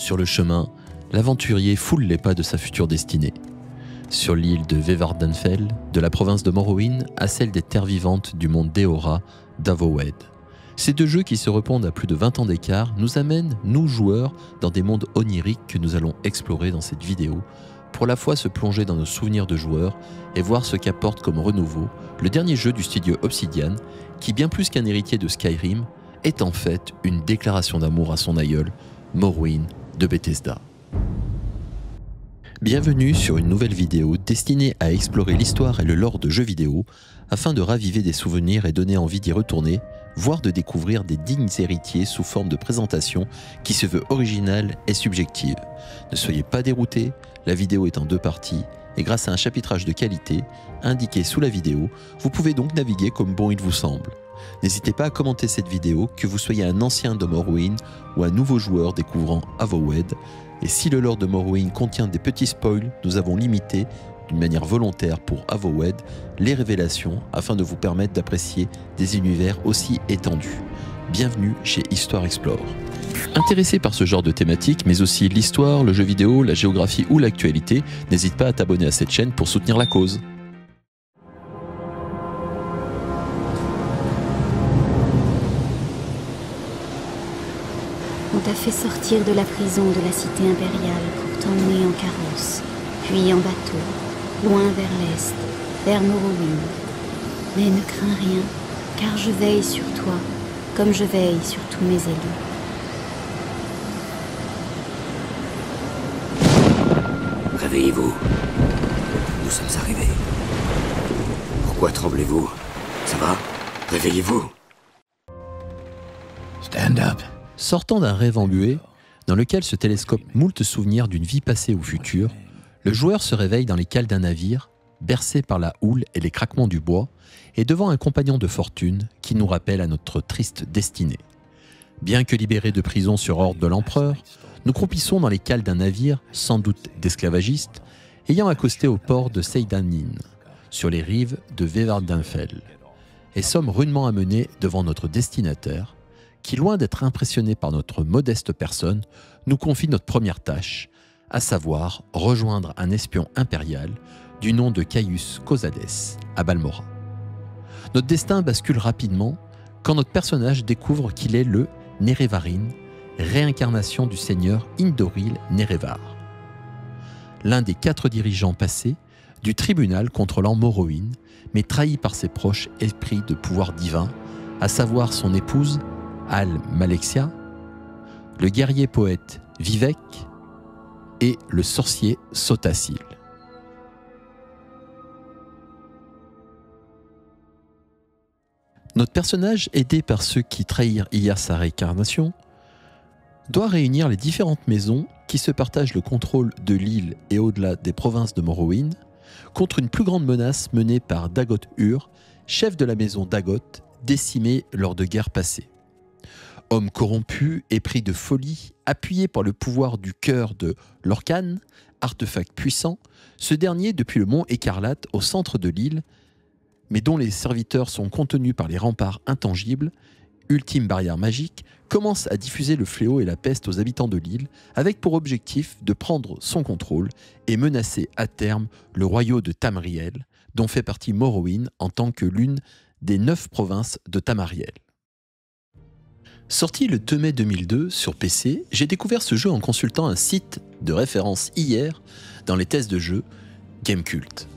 Sur le chemin, l'aventurier foule les pas de sa future destinée. Sur l'île de Vevardenfell, de la province de Morrowind à celle des terres vivantes du monde d'Eora, d'Avowed. Ces deux jeux qui se répondent à plus de 20 ans d'écart nous amènent, nous joueurs, dans des mondes oniriques que nous allons explorer dans cette vidéo, pour à la fois se plonger dans nos souvenirs de joueurs et voir ce qu'apporte comme renouveau le dernier jeu du studio Obsidian, qui bien plus qu'un héritier de Skyrim, est en fait une déclaration d'amour à son aïeul, Morrowind de Bethesda. Bienvenue sur une nouvelle vidéo destinée à explorer l'histoire et le lore de jeux vidéo afin de raviver des souvenirs et donner envie d'y retourner, voire de découvrir des dignes héritiers sous forme de présentation qui se veut originale et subjective. Ne soyez pas déroutés, la vidéo est en 2 parties et grâce à un chapitrage de qualité indiqué sous la vidéo, vous pouvez donc naviguer comme bon il vous semble. N'hésitez pas à commenter cette vidéo, que vous soyez un ancien de Morrowind ou un nouveau joueur découvrant Avowed. Et si le lore de Morrowind contient des petits spoils, nous avons limité, d'une manière volontaire pour Avowed, les révélations afin de vous permettre d'apprécier des univers aussi étendus. Bienvenue chez Histoire Explore. Intéressé par ce genre de thématique, mais aussi l'histoire, le jeu vidéo, la géographie ou l'actualité, n'hésite pas à t'abonner à cette chaîne pour soutenir la cause. On t'a fait sortir de la prison de la cité impériale pour t'emmener en carrosse, puis en bateau, loin vers l'est, vers Morrowind. Mais ne crains rien, car je veille sur toi, comme je veille sur tous mes élus. Réveillez-vous. Nous sommes arrivés. Pourquoi tremblez-vous? Ça va? Réveillez-vous. Stand up. Sortant d'un rêve embué, dans lequel se télescope moult souvenirs d'une vie passée ou future, le joueur se réveille dans les cales d'un navire, bercé par la houle et les craquements du bois, et devant un compagnon de fortune qui nous rappelle à notre triste destinée. Bien que libérés de prison sur ordre de l'empereur, nous croupissons dans les cales d'un navire, sans doute d'esclavagistes, ayant accosté au port de Seydanin, sur les rives de Vevardenfell, et sommes rudement amenés devant notre destinataire, qui, loin d'être impressionné par notre modeste personne, nous confie notre première tâche, à savoir rejoindre un espion impérial du nom de Caius Cosades à Balmora. Notre destin bascule rapidement quand notre personnage découvre qu'il est le Nerevarine, réincarnation du seigneur Indoril Nerevar, l'un des 4 dirigeants passés du tribunal contrôlant Morrowind, mais trahi par ses proches épris de pouvoir divin, à savoir son épouse Al-Malexia, le guerrier poète Vivek et le sorcier Sotasil. Notre personnage, aidé par ceux qui trahirent hier sa réincarnation, doit réunir les différentes maisons qui se partagent le contrôle de l'île et au-delà des provinces de Morrowind contre une plus grande menace menée par Dagot Ur, chef de la maison Dagot, décimé lors de guerres passées. Homme corrompu, épris de folie, appuyé par le pouvoir du cœur de Lorkhan, artefact puissant, ce dernier, depuis le mont Écarlate au centre de l'île, mais dont les serviteurs sont contenus par les remparts intangibles, ultime barrière magique, commence à diffuser le fléau et la peste aux habitants de l'île, avec pour objectif de prendre son contrôle et menacer à terme le royaume de Tamriel, dont fait partie Morrowind en tant que l'une des 9 provinces de Tamariel. Sorti le 2 mai 2002 sur PC, j'ai découvert ce jeu en consultant un site de référence hier dans les tests de jeu Gamecult.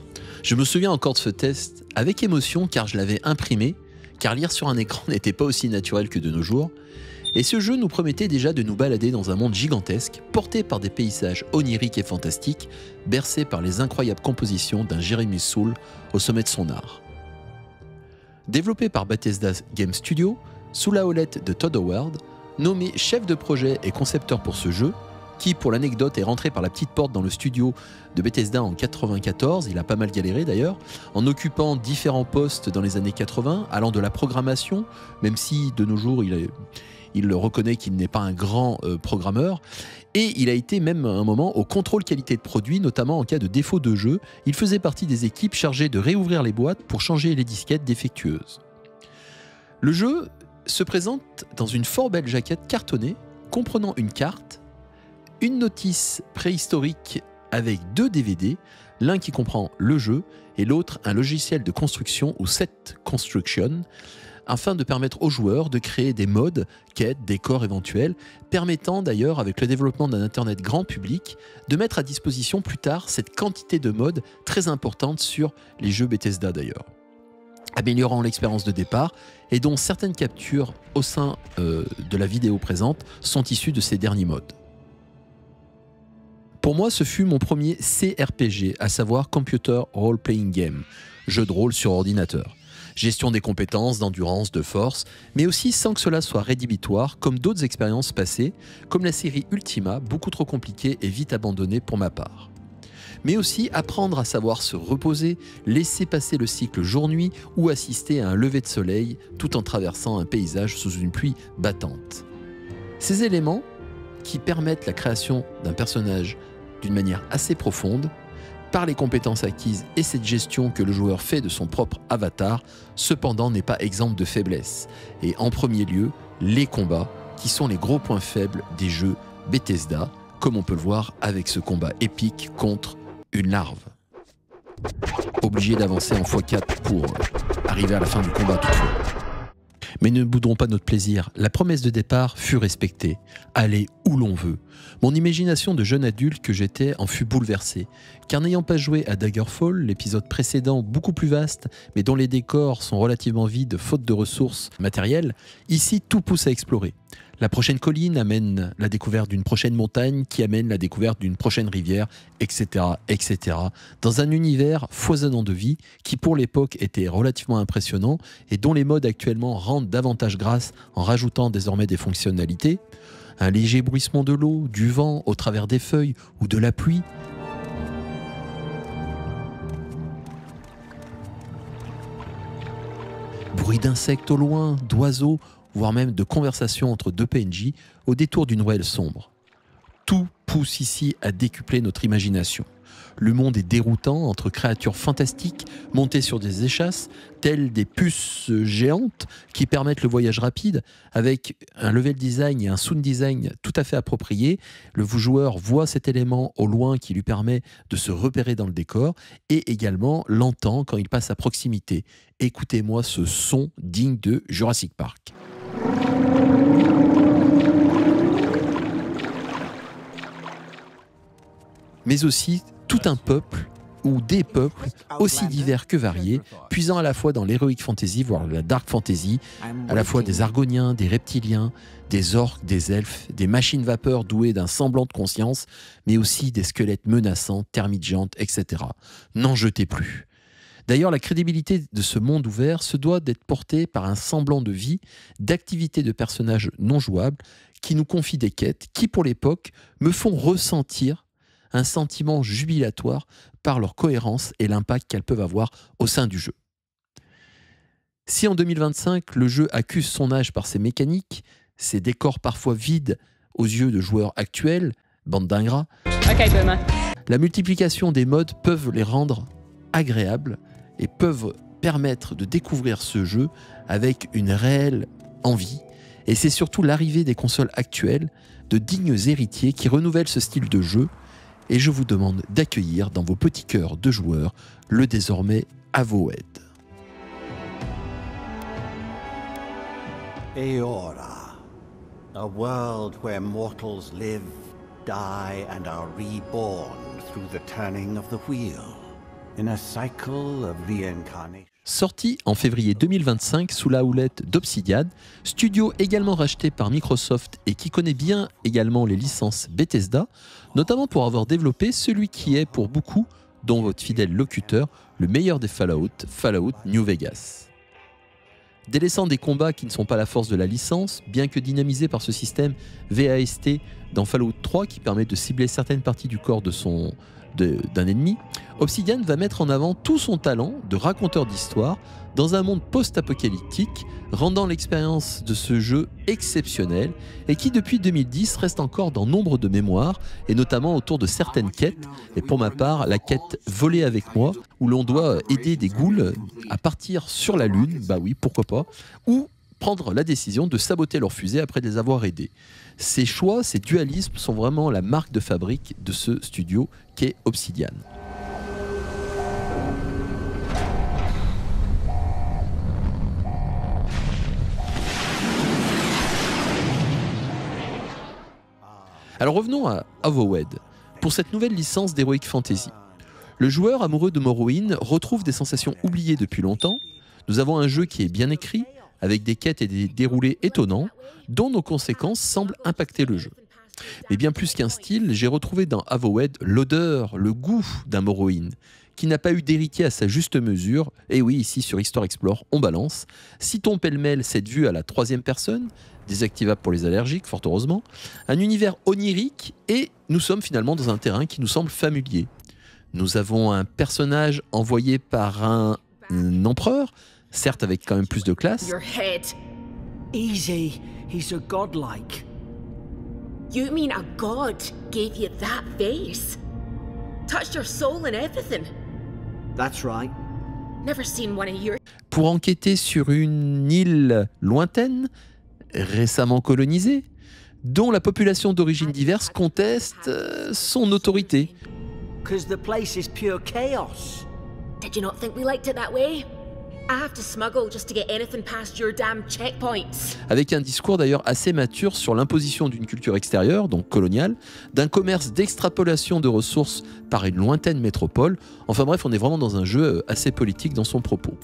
Je me souviens encore de ce test avec émotion car je l'avais imprimé, car lire sur un écran n'était pas aussi naturel que de nos jours, et ce jeu nous promettait déjà de nous balader dans un monde gigantesque, porté par des paysages oniriques et fantastiques, bercés par les incroyables compositions d'un Jeremy Soule au sommet de son art. Développé par Bethesda Game Studio, sous la houlette de Todd Howard, nommé chef de projet et concepteur pour ce jeu, qui, pour l'anecdote, est rentré par la petite porte dans le studio de Bethesda en 1994, il a pas mal galéré d'ailleurs, en occupant différents postes dans les années 80, allant de la programmation, même si de nos jours il reconnaît qu'il n'est pas un grand programmeur, et il a été même à un moment au contrôle qualité de produit, notamment en cas de défaut de jeu. Il faisait partie des équipes chargées de réouvrir les boîtes pour changer les disquettes défectueuses. Le jeu se présente dans une fort belle jaquette cartonnée, comprenant une carte, une notice préhistorique avec 2 DVD, l'un qui comprend le jeu et l'autre un logiciel de construction ou set construction, afin de permettre aux joueurs de créer des modes, quêtes, décors éventuels, permettant d'ailleurs, avec le développement d'un Internet grand public, de mettre à disposition plus tard cette quantité de modes très importante sur les jeux Bethesda d'ailleurs, améliorant l'expérience de départ et dont certaines captures au sein de la vidéo présente sont issues de ces derniers modes. Pour moi, ce fut mon premier CRPG, à savoir Computer Role Playing Game, jeu de rôle sur ordinateur. Gestion des compétences, d'endurance, de force, mais aussi sans que cela soit rédhibitoire, comme d'autres expériences passées, comme la série Ultima, beaucoup trop compliquée et vite abandonnée pour ma part. Mais aussi apprendre à savoir se reposer, laisser passer le cycle jour-nuit ou assister à un lever de soleil tout en traversant un paysage sous une pluie battante. Ces éléments, qui permettent la création d'un personnage d'une manière assez profonde, par les compétences acquises et cette gestion que le joueur fait de son propre avatar, cependant n'est pas exempt de faiblesses. Et en premier lieu, les combats, qui sont les gros points faibles des jeux Bethesda, comme on peut le voir avec ce combat épique contre une larve. Obligé d'avancer en x4 pour arriver à la fin du combat toutefois. Mais ne boudons pas notre plaisir, la promesse de départ fut respectée. Aller où l'on veut. Mon imagination de jeune adulte que j'étais en fut bouleversée, car n'ayant pas joué à Daggerfall, l'épisode précédent beaucoup plus vaste, mais dont les décors sont relativement vides faute de ressources matérielles, ici tout pousse à explorer. La prochaine colline amène la découverte d'une prochaine montagne qui amène la découverte d'une prochaine rivière, etc., etc. Dans un univers foisonnant de vie qui pour l'époque était relativement impressionnant et dont les modes actuellement rendent davantage grâce en rajoutant désormais des fonctionnalités. Un léger bruissement de l'eau, du vent au travers des feuilles ou de la pluie. Bruit d'insectes au loin, d'oiseaux, voire même de conversations entre 2 PNJ au détour d'une ruelle sombre. Tout pousse ici à décupler notre imagination. Le monde est déroutant entre créatures fantastiques montées sur des échasses, telles des puces géantes qui permettent le voyage rapide, avec un level design et un sound design tout à fait appropriés. Le joueur voit cet élément au loin qui lui permet de se repérer dans le décor et également l'entend quand il passe à proximité. Écoutez-moi ce son digne de Jurassic Park. Mais aussi tout un peuple ou des peuples aussi divers que variés, puisant à la fois dans l'heroic fantasy, voire la dark fantasy, à la fois des argoniens, des reptiliens, des orques, des elfes, des machines vapeurs douées d'un semblant de conscience, mais aussi des squelettes menaçants, termites géantes, etc. N'en jetez plus. D'ailleurs, la crédibilité de ce monde ouvert se doit d'être portée par un semblant de vie, d'activités de personnages non jouables, qui nous confient des quêtes qui, pour l'époque, me font ressentir un sentiment jubilatoire par leur cohérence et l'impact qu'elles peuvent avoir au sein du jeu. Si en 2025, le jeu accuse son âge par ses mécaniques, ses décors parfois vides aux yeux de joueurs actuels, bande d'ingrats, la multiplication des modes peuvent les rendre agréables et peuvent permettre de découvrir ce jeu avec une réelle envie. Et c'est surtout l'arrivée des consoles actuelles, de dignes héritiers qui renouvellent ce style de jeu. Et je vous demande d'accueillir dans vos petits cœurs de joueurs le désormais Avowed. Eora, a world where mortals live, die and are reborn through the turning of the wheel, in a cycle of reincarnation. Sorti en février 2025 sous la houlette d'Obsidian, studio également racheté par Microsoft et qui connaît bien également les licences Bethesda, notamment pour avoir développé celui qui est pour beaucoup, dont votre fidèle locuteur, le meilleur des Fallout, Fallout New Vegas. Délaissant des combats qui ne sont pas la force de la licence, bien que dynamisés par ce système VAST dans Fallout 3 qui permet de cibler certaines parties du corps d'un ennemi, Obsidian va mettre en avant tout son talent de raconteur d'histoire dans un monde post-apocalyptique, rendant l'expérience de ce jeu exceptionnelle et qui depuis 2010 reste encore dans nombre de mémoires et notamment autour de certaines quêtes, et pour ma part la quête Voler avec moi où l'on doit aider des ghouls à partir sur la lune, bah oui pourquoi pas, ou prendre la décision de saboter leurs fusées après les avoir aidés. Ces choix, ces dualismes sont vraiment la marque de fabrique de ce studio qu'est Obsidian. Alors revenons à Avowed, pour cette nouvelle licence d'Heroic Fantasy. Le joueur amoureux de Morrowind retrouve des sensations oubliées depuis longtemps. Nous avons un jeu qui est bien écrit, avec des quêtes et des déroulés étonnants, dont nos conséquences semblent impacter le jeu. Mais bien plus qu'un style, j'ai retrouvé dans Avowed l'odeur, le goût d'un Morrowind, qui n'a pas eu d'héritier à sa juste mesure. Et oui, ici sur Histoire Explore, on balance. Citons pêle-mêle cette vue à la 3e personne, désactivable pour les allergiques, fort heureusement, un univers onirique, et nous sommes finalement dans un terrain qui nous semble familier. Nous avons un personnage envoyé par un empereur, certes avec quand même plus de classe. Your head. Easy, he's a godlike. You mean a god gave you that face? Touched your soul and everything? That's right. Never seen one of your... Pour enquêter sur une île lointaine, récemment colonisée, dont la population d'origines diverses conteste son autorité. 'Cause the place is pure chaos. Did you not think we liked it that way? I have to smuggle just to get anything past your damn checkpoints. Avec un discours d'ailleurs assez mature sur l'imposition d'une culture extérieure, donc coloniale, d'un commerce d'extrapolation de ressources par une lointaine métropole. Enfin bref, on est vraiment dans un jeu assez politique dans son propos.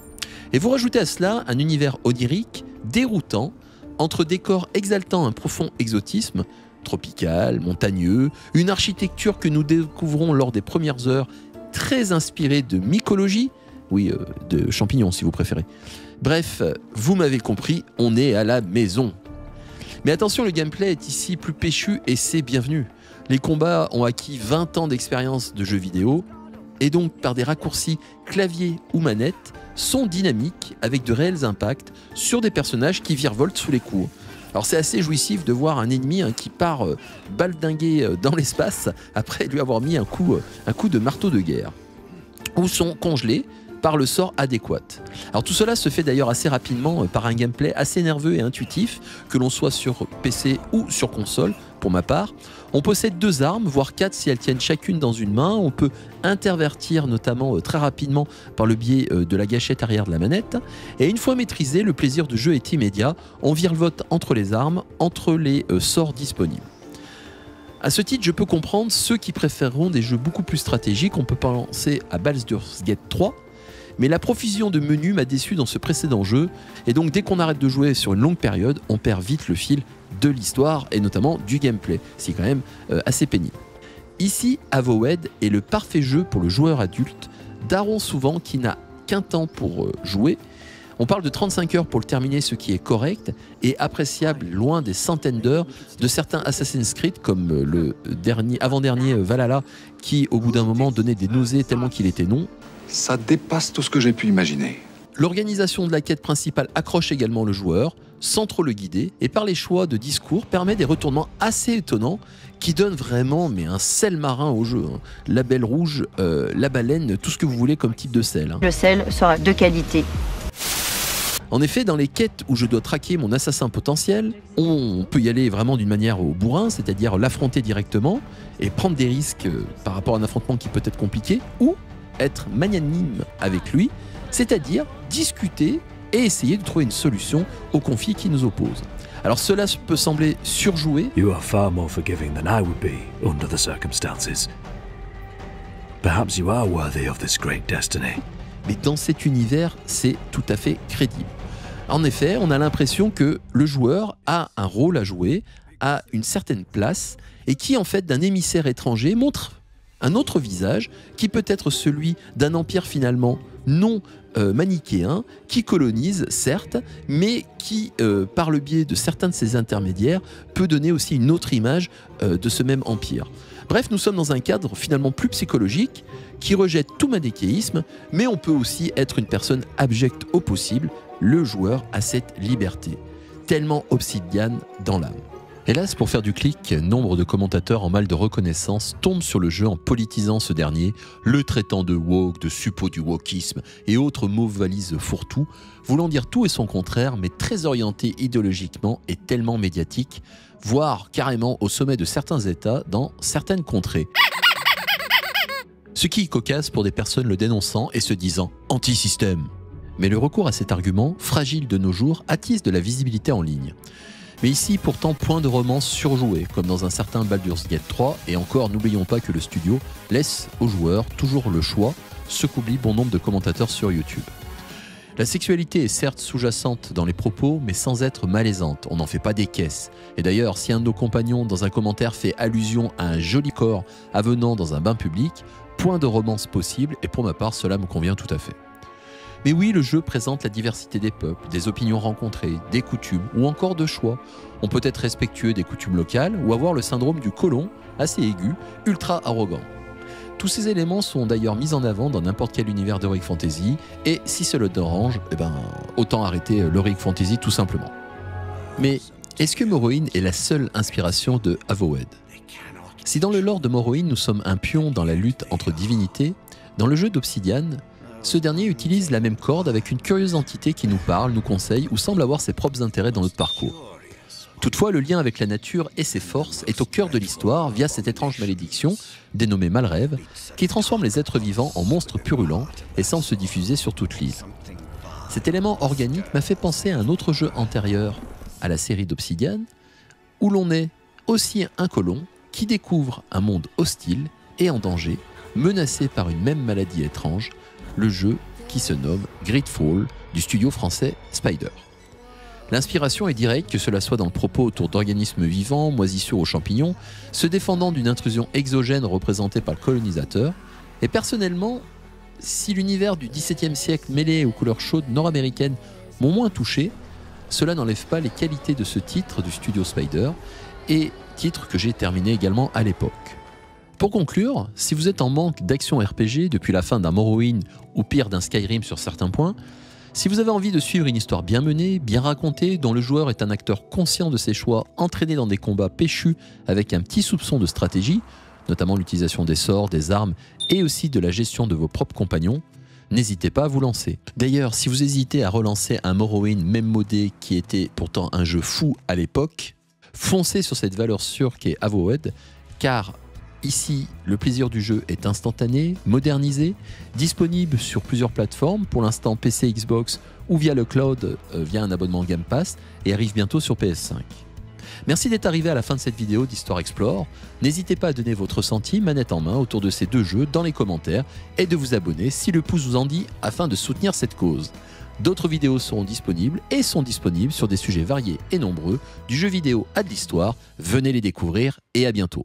Et vous rajoutez à cela un univers onirique, déroutant, entre décors exaltant un profond exotisme, tropical, montagneux, une architecture que nous découvrons lors des premières heures, très inspirée de mycologie, oui, de champignons si vous préférez. Bref, vous m'avez compris, on est à la maison. Mais attention, le gameplay est ici plus péchu et c'est bienvenu. Les combats ont acquis 20 ans d'expérience de jeux vidéo et donc par des raccourcis clavier ou manette, sont dynamiques avec de réels impacts sur des personnages qui virevoltent sous les coups. Alors c'est assez jouissif de voir un ennemi qui part baldinguer dans l'espace après lui avoir mis un coup de marteau de guerre. Ou sont congelés par le sort adéquat. Alors tout cela se fait d'ailleurs assez rapidement par un gameplay assez nerveux et intuitif, que l'on soit sur PC ou sur console, pour ma part. On possède 2 armes, voire 4 si elles tiennent chacune dans une main. On peut intervertir notamment très rapidement par le biais de la gâchette arrière de la manette. Et une fois maîtrisé, le plaisir de jeu est immédiat. On virevolte entre les armes, entre les sorts disponibles. À ce titre, je peux comprendre ceux qui préféreront des jeux beaucoup plus stratégiques. On peut penser à Baldur's Gate 3, mais la profusion de menus m'a déçu dans ce précédent jeu, et donc dès qu'on arrête de jouer sur une longue période, on perd vite le fil de l'histoire, et notamment du gameplay. C'est quand même assez pénible. Ici, Avowed est le parfait jeu pour le joueur adulte, daron souvent qui n'a qu'un temps pour jouer. On parle de 35 heures pour le terminer, ce qui est correct et appréciable loin des centaines d'heures de certains Assassin's Creed comme le avant-dernier Valhalla qui au bout d'un moment donnait des nausées tellement qu'il était long. Ça dépasse tout ce que j'ai pu imaginer. L'organisation de la quête principale accroche également le joueur, sans trop le guider, et par les choix de discours permet des retournements assez étonnants qui donnent vraiment un sel marin au jeu. La belle rouge, la baleine, tout ce que vous voulez comme type de sel. Le sel sera de qualité. En effet, dans les quêtes où je dois traquer mon assassin potentiel, on peut y aller vraiment d'une manière au bourrin, c'est-à-dire l'affronter directement et prendre des risques par rapport à un affrontement qui peut être compliqué, ou être magnanime avec lui, c'est-à-dire discuter et essayer de trouver une solution au conflit qui nous oppose. Alors cela peut sembler surjoué. You are far more forgiving than I would be under the circumstances. Perhaps you are worthy of this great destiny. Mais dans cet univers, c'est tout à fait crédible. En effet, on a l'impression que le joueur a un rôle à jouer, a une certaine place, et qui en fait d'un émissaire étranger montre un autre visage, qui peut être celui d'un empire finalement non manichéen, qui colonise certes, mais qui, par le biais de certains de ses intermédiaires, peut donner aussi une autre image de ce même empire. Bref, nous sommes dans un cadre finalement plus psychologique, qui rejette tout manichéisme, mais on peut aussi être une personne abjecte au possible. Le joueur a cette liberté, tellement Obsidian dans l'âme. Hélas, pour faire du clic, nombre de commentateurs en mal de reconnaissance tombent sur le jeu en politisant ce dernier, le traitant de woke, de suppôt du wokisme et autres mots valises fourre-tout, voulant dire tout et son contraire, mais très orienté idéologiquement et tellement médiatique, voire carrément au sommet de certains États dans certaines contrées. Ce qui est cocasse pour des personnes le dénonçant et se disant « anti-système ». Mais le recours à cet argument, fragile de nos jours, attise de la visibilité en ligne. Mais ici, pourtant, point de romance surjoué, comme dans un certain Baldur's Gate 3, et encore, n'oublions pas que le studio laisse aux joueurs toujours le choix, ce qu'oublie bon nombre de commentateurs sur YouTube. La sexualité est certes sous-jacente dans les propos, mais sans être malaisante, on n'en fait pas des caisses. Et d'ailleurs, si un de nos compagnons dans un commentaire fait allusion à un joli corps avenant dans un bain public, point de romance possible, et pour ma part, cela me convient tout à fait. Mais oui, le jeu présente la diversité des peuples, des opinions rencontrées, des coutumes ou encore de choix. On peut être respectueux des coutumes locales ou avoir le syndrome du colon, assez aigu, ultra arrogant. Tous ces éléments sont d'ailleurs mis en avant dans n'importe quel univers d'Heroic Fantasy et si cela te dérange, autant arrêter l'Heroic Fantasy tout simplement. Mais est-ce que Morrowind est la seule inspiration de Avowed ? Si dans le lore de Morrowind nous sommes un pion dans la lutte entre divinités, dans le jeu d'Obsidian, ce dernier utilise la même corde avec une curieuse entité qui nous parle, nous conseille ou semble avoir ses propres intérêts dans notre parcours. Toutefois, le lien avec la nature et ses forces est au cœur de l'histoire via cette étrange malédiction, dénommée Malrêve, qui transforme les êtres vivants en monstres purulents et semble se diffuser sur toute l'île. Cet élément organique m'a fait penser à un autre jeu antérieur à la série d'Obsidian, où l'on est aussi un colon qui découvre un monde hostile et en danger, menacé par une même maladie étrange, le jeu qui se nomme Gridfall du studio français Spider. L'inspiration est directe, que cela soit dans le propos autour d'organismes vivants, moisissures aux champignons, se défendant d'une intrusion exogène représentée par le colonisateur, et personnellement, si l'univers du XVIIe siècle mêlé aux couleurs chaudes nord-américaines m'ont moins touché, cela n'enlève pas les qualités de ce titre du studio Spider, et titre que j'ai terminé également à l'époque. Pour conclure, si vous êtes en manque d'action RPG depuis la fin d'un Morrowind ou pire d'un Skyrim sur certains points, si vous avez envie de suivre une histoire bien menée, bien racontée, dont le joueur est un acteur conscient de ses choix, entraîné dans des combats péchus avec un petit soupçon de stratégie, notamment l'utilisation des sorts, des armes et aussi de la gestion de vos propres compagnons, n'hésitez pas à vous lancer. D'ailleurs, si vous hésitez à relancer un Morrowind même modé qui était pourtant un jeu fou à l'époque, foncez sur cette valeur sûre qu'est Avowed, car ici, le plaisir du jeu est instantané, modernisé, disponible sur plusieurs plateformes, pour l'instant PC, Xbox ou via le cloud via un abonnement Game Pass, et arrive bientôt sur PS5. Merci d'être arrivé à la fin de cette vidéo d'Histoire Explore. N'hésitez pas à donner votre ressenti manette en main autour de ces deux jeux dans les commentaires et de vous abonner si le pouce vous en dit afin de soutenir cette cause. D'autres vidéos seront disponibles et sont disponibles sur des sujets variés et nombreux, du jeu vidéo à de l'histoire. Venez les découvrir et à bientôt.